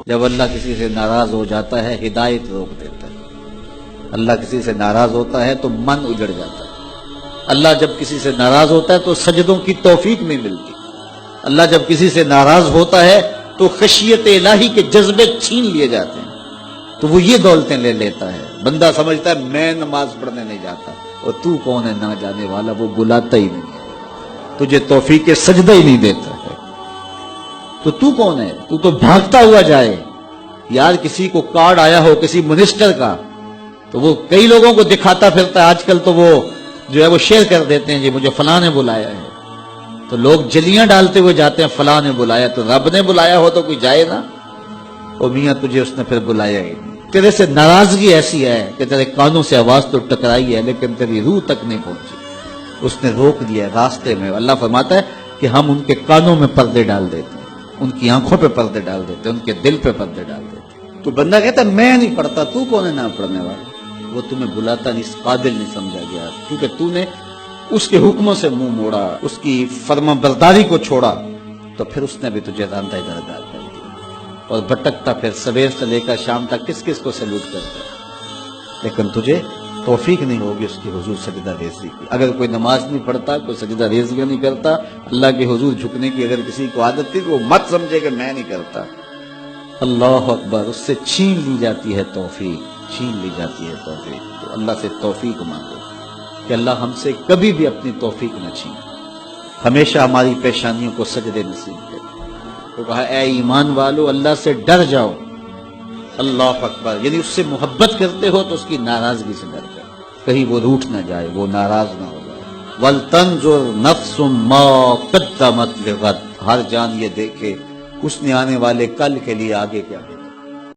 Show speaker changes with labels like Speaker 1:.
Speaker 1: جب اللہ کسی سے ناراض ہو جاتا ہے ہدایت روک دیتا ہے. اللہ کسی سے ناراض ہوتا ہے تو من اجڑ جاتا ہے. اللہ جب کسی سے ناراض ہوتا ہے تو سجدوں کی توفیق نہیں ملتی. اللہ جب کسی سے ناراض ہوتا ہے تو خشیت الہی کے جذبے چھین لیے جاتے ہیں. تو وہ یہ دولتیں لے لیتا ہے. بندہ سمجھتا ہے میں نماز پڑھنے نہیں جاتا، اور تو کون ہے نہ جانے والا، وہ بلاتا ہی نہیں ہے، تجھے توفیق سجدہ ہی نہیں دیتا ہے. تو کون ہے؟ تو بھاگتا ہوا جائے. یار کسی کو کارڈ آیا ہو کسی منسٹر کا تو وہ کئی لوگوں کو دکھاتا پھرتا ہے. آج کل تو وہ جو ہے وہ شیئر کر دیتے ہیں، جی مجھے فلاں نے بلایا ہے. تو لوگ جلیاں ڈالتے ہوئے جاتے ہیں فلاں نے بلایا. تو رب نے بلایا ہو تو کوئی جائے نا. او میاں تجھے اس نے پھر بلایا ہی نہیں. تیرے سے ناراضگی ایسی ہے کہ تیرے کانوں سے آواز تو ٹکرائی ہے لیکن تیری روح تک نہیں پہنچی. اس نے روک دیا ہے راستے میں. اللہ فرماتا ہے کہ ہم ان کے کانوں میں پردے ڈال دیتے ہیں، ان کی آنکھوں پہ پردے ڈال دیتے ہیں، ان کے دل پہ پردے ڈال دیتے ہیں. تو بندہ کہتا ہے میں نہیں پڑھتا، تو کون ہے نہ پڑھنے والا؟ وہ تمہیں بلاتا نہیں، اس قابل نہیں سمجھا گیا، کیونکہ تو نے اس کے حکموں سے منہ موڑا، اس کی فرما برداری کو چھوڑا. تو پھر اس نے بھی تجھے راندہ درگاہ کر دیا اور بھٹکتا پھر سویر سے لے کر شام تک کس کس کو سلوٹ کرتا ہے. لیکن تجھے توفیق نہیں ہوگی اس کی حضور سجدہ ریزی کی. اگر کوئی نماز نہیں پڑھتا، کوئی سجدہ ریزیاں نہیں کرتا، اللہ کے حضور جھکنے کی اگر کسی کو عادت تھی تو وہ مت سمجھے کہ میں نہیں کرتا. اللہ اکبر. اس سے چھین لی جاتی ہے توفیق، چھین لی جاتی ہے توفیق. تو اللہ سے توفیق مانگو کہ اللہ ہم سے کبھی بھی اپنی توفیق نہ چھین، ہمیشہ ہماری پیشانیوں کو سجدے نصیب کرے. تو کہا اے ایمان والو اللہ سے ڈر جاؤ. اللہ اکبر. یعنی اس سے محبت کرتے ہو تو اس کی ناراضگی سے ڈر جاؤ، کہیں وہ روٹھ نہ جائے، وہ ناراض نہ ہو جائے. وَلْتَنْظُرْ نَفْسٌ مَا قَدَّمَتْ لِغَدٍ. ہر جان یہ دیکھے اس نے آنے والے کل کے لیے آگے کیا